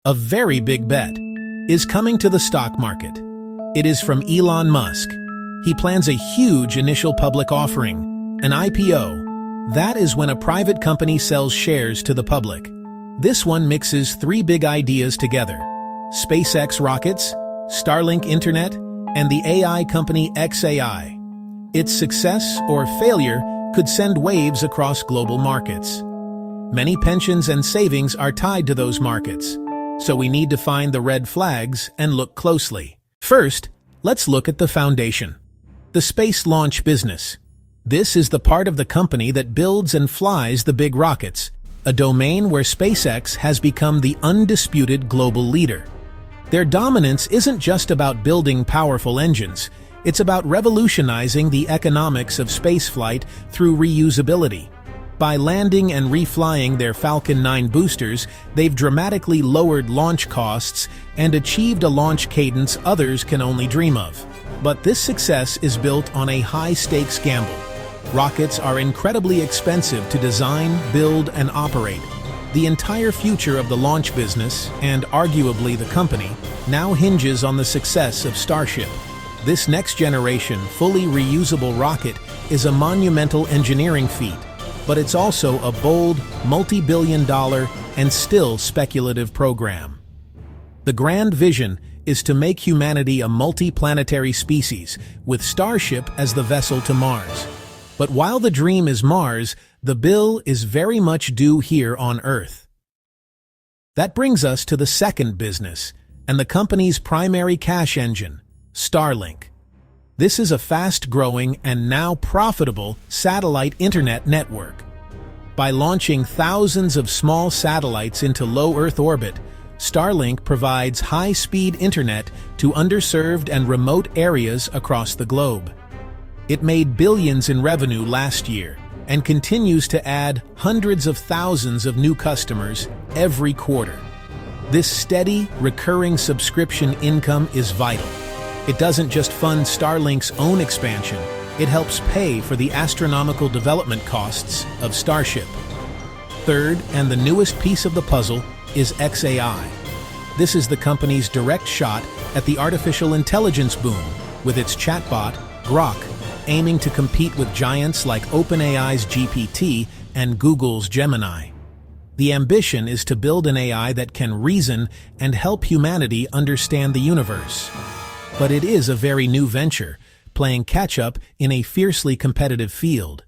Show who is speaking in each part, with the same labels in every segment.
Speaker 1: A very big bet is coming to the stock market. It is from Elon Musk. He plans a huge initial public offering, an IPO. That is when a private company sells shares to the public. This one mixes three big ideas together: SpaceX rockets, Starlink internet, and the AI company xAI. Its success or failure could send waves across global markets. Many pensions and savings are tied to those markets, so we need to find the red flags and look closely. First, let's look at the foundation. The space launch business. This is the part of the company that builds and flies the big rockets, a domain where SpaceX has become the undisputed global leader. Their dominance isn't just about building powerful engines, it's about revolutionizing the economics of spaceflight through reusability. By landing and reflying their Falcon 9 boosters, they've dramatically lowered launch costs and achieved a launch cadence others can only dream of. But this success is built on a high-stakes gamble. Rockets are incredibly expensive to design, build, and operate. The entire future of the launch business, and arguably the company, now hinges on the success of Starship. This next-generation, fully reusable rocket is a monumental engineering feat, but it's also a bold, multi-billion-dollar, and still speculative program. The grand vision is to make humanity a multi-planetary species, with Starship as the vessel to Mars. But while the dream is Mars, the bill is very much due here on Earth. That brings us to the second business, and the company's primary cash engine, Starlink. This is a fast-growing and now profitable satellite internet network. By launching thousands of small satellites into low Earth orbit, Starlink provides high-speed internet to underserved and remote areas across the globe. It made billions in revenue last year and continues to add hundreds of thousands of new customers every quarter. This steady, recurring subscription income is vital. It doesn't just fund Starlink's own expansion, it helps pay for the astronomical development costs of Starship. Third, and the newest piece of the puzzle, is xAI. This is the company's direct shot at the artificial intelligence boom, with its chatbot, Grok, aiming to compete with giants like OpenAI's GPT and Google's Gemini. The ambition is to build an AI that can reason and help humanity understand the universe. But it is a very new venture, playing catch-up in a fiercely competitive field.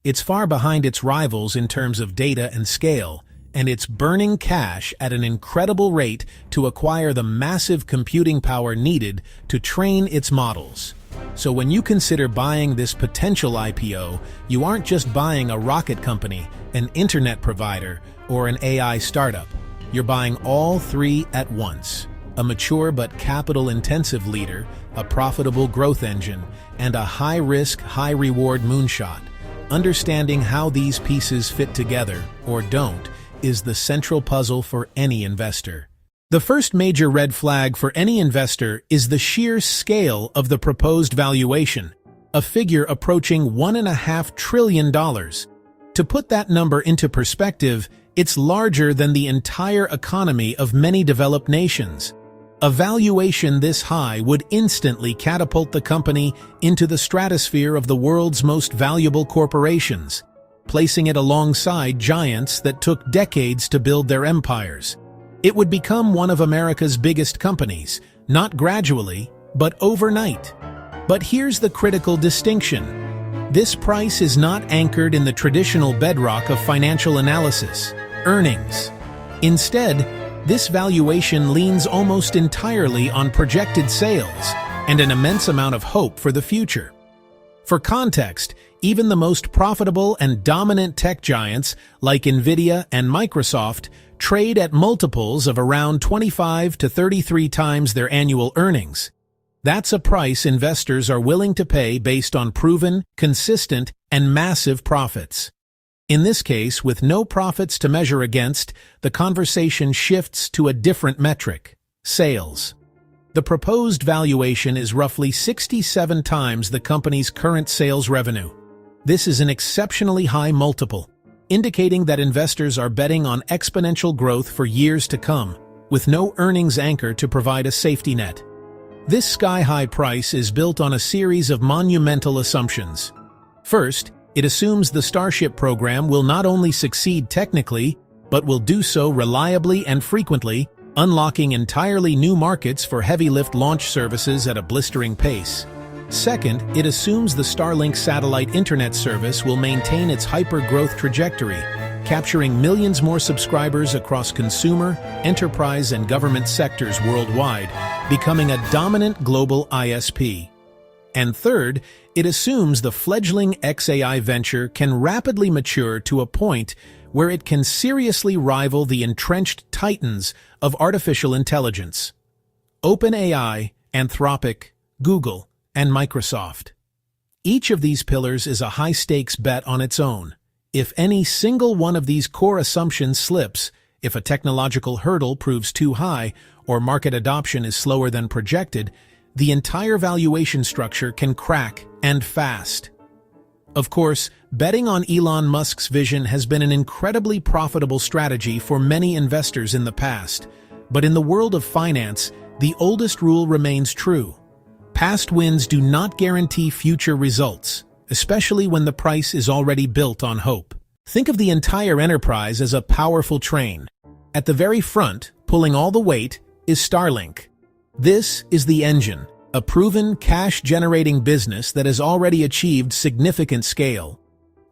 Speaker 1: It's far behind its rivals in terms of data and scale, and it's burning cash at an incredible rate to acquire the massive computing power needed to train its models. So when you consider buying this potential IPO, you aren't just buying a rocket company, an internet provider, or an AI startup. You're buying all three at once: a mature but capital-intensive leader, a profitable growth engine, and a high-risk, high-reward moonshot. Understanding how these pieces fit together, or don't, is the central puzzle for any investor. The first major red flag for any investor is the sheer scale of the proposed valuation, a figure approaching $1.5 trillion. To put that number into perspective, it's larger than the entire economy of many developed nations. A valuation this high would instantly catapult the company into the stratosphere of the world's most valuable corporations, placing it alongside giants that took decades to build their empires. It would become one of America's biggest companies, not gradually, but overnight. But here's the critical distinction. This price is not anchored in the traditional bedrock of financial analysis, earnings. Instead, this valuation leans almost entirely on projected sales and an immense amount of hope for the future. For context, even the most profitable and dominant tech giants like Nvidia and Microsoft trade at multiples of around 25 to 33 times their annual earnings. That's a price investors are willing to pay based on proven, consistent, and massive profits. In this case, with no profits to measure against, the conversation shifts to a different metric: sales. The proposed valuation is roughly 67 times the company's current sales revenue. This is an exceptionally high multiple, indicating that investors are betting on exponential growth for years to come. with no earnings anchor to provide a safety net. This sky-high price is built on a series of monumental assumptions. First, it assumes the Starship program will not only succeed technically, but will do so reliably and frequently, unlocking entirely new markets for heavy-lift launch services at a blistering pace. Second, it assumes the Starlink satellite internet service will maintain its hyper-growth trajectory, capturing millions more subscribers across consumer, enterprise, and government sectors worldwide, becoming a dominant global ISP. And third, it assumes the fledgling xAI venture can rapidly mature to a point where it can seriously rival the entrenched titans of artificial intelligence: OpenAI, Anthropic, Google, and Microsoft. Each of these pillars is a high-stakes bet on its own. If any single one of these core assumptions slips, if a technological hurdle proves too high, or market adoption is slower than projected, the entire valuation structure can crack, and fast. Of course, betting on Elon Musk's vision has been an incredibly profitable strategy for many investors in the past. But in the world of finance, the oldest rule remains true. Past wins do not guarantee future results, especially when the price is already built on hope. Think of the entire enterprise as a powerful train. At the very front, pulling all the weight, is Starlink. This is the engine, a proven cash-generating business that has already achieved significant scale.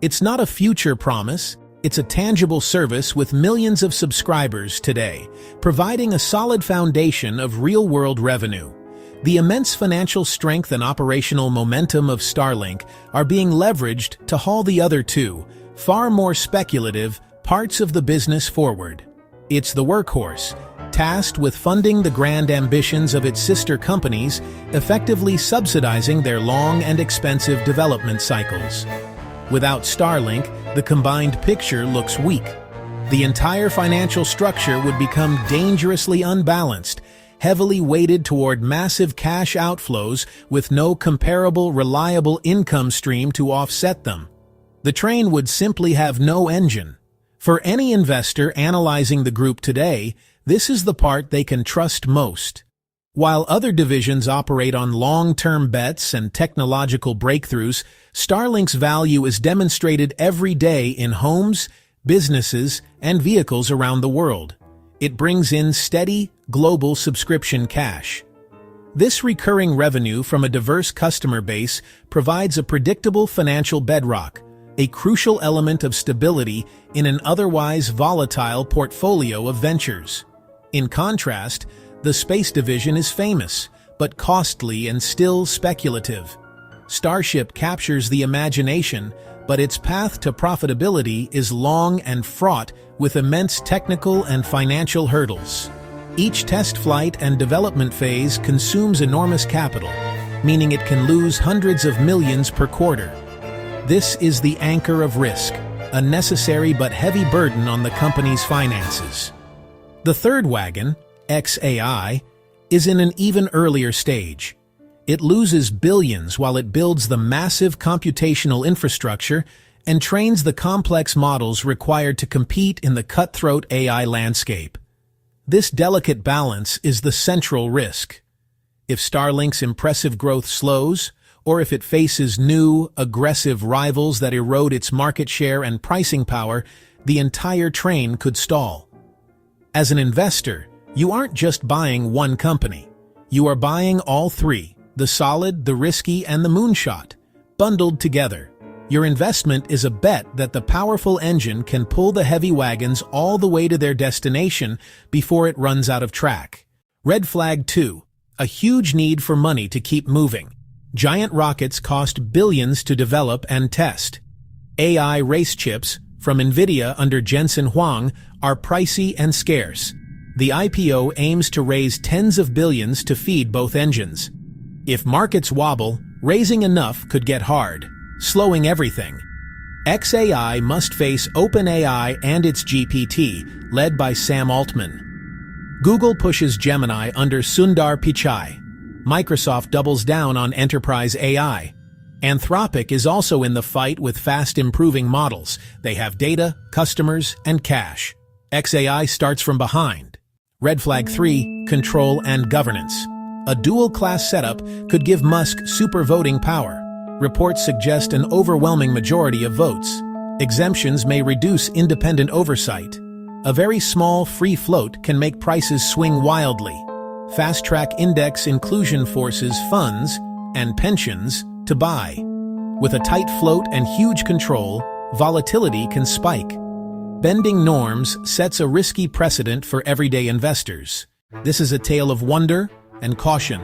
Speaker 1: It's not a future promise, it's a tangible service with millions of subscribers today, providing a solid foundation of real-world revenue. The immense financial strength and operational momentum of Starlink are being leveraged to haul the other two, far more speculative, parts of the business forward. It's the workhorse, tasked with funding the grand ambitions of its sister companies, effectively subsidizing their long and expensive development cycles. Without Starlink, the combined picture looks weak. The entire financial structure would become dangerously unbalanced, heavily weighted toward massive cash outflows with no comparable, reliable income stream to offset them. The train would simply have no engine. For any investor analyzing the group today, this is the part they can trust most. While other divisions operate on long-term bets and technological breakthroughs, Starlink's value is demonstrated every day in homes, businesses, and vehicles around the world. It brings in steady, global subscription cash. This recurring revenue from a diverse customer base provides a predictable financial bedrock, a crucial element of stability in an otherwise volatile portfolio of ventures. In contrast, the space division is famous, but costly and still speculative. Starship captures the imagination, but its path to profitability is long and fraught with immense technical and financial hurdles. Each test flight and development phase consumes enormous capital, meaning it can lose hundreds of millions per quarter. This is the anchor of risk, a necessary but heavy burden on the company's finances. The third wagon, xAI, is in an even earlier stage. It loses billions while it builds the massive computational infrastructure and trains the complex models required to compete in the cutthroat AI landscape. This delicate balance is the central risk. If Starlink's impressive growth slows, or if it faces new, aggressive rivals that erode its market share and pricing power, the entire train could stall. As an investor, you aren't just buying one company. You are buying all three, the solid, the risky, and the moonshot, bundled together. Your investment is a bet that the powerful engine can pull the heavy wagons all the way to their destination before it runs out of track. Red flag 2. A huge need for money to keep moving. Giant rockets cost billions to develop and test. AI race chips from NVIDIA under Jensen Huang are pricey and scarce. The IPO aims to raise tens of billions to feed both engines. If markets wobble, raising enough could get hard, slowing everything. xAI must face OpenAI and its GPT, led by Sam Altman. Google pushes Gemini under Sundar Pichai. Microsoft doubles down on enterprise AI. Anthropic is also in the fight with fast-improving models. They have data, customers, and cash. xAI starts from behind. Red flag 3, control and governance. A dual-class setup could give Musk super voting power. Reports suggest an overwhelming majority of votes. Exemptions may reduce independent oversight. A very small free float can make prices swing wildly. Fast-track index inclusion forces funds and pensions to buy. With a tight float and huge control, volatility can spike. Bending norms sets a risky precedent for everyday investors. This is a tale of wonder and caution.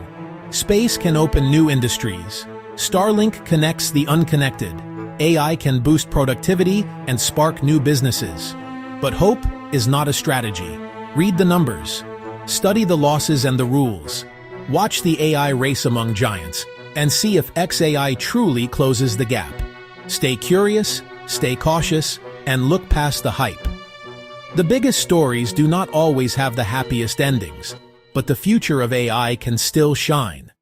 Speaker 1: Space can open new industries. Starlink connects the unconnected. AI can boost productivity and spark new businesses. But hope is not a strategy. Read the numbers. Study the losses and the rules. Watch the AI race among giants and see if XAI truly closes the gap. Stay curious, stay cautious, and look past the hype. The biggest stories do not always have the happiest endings, but the future of AI can still shine.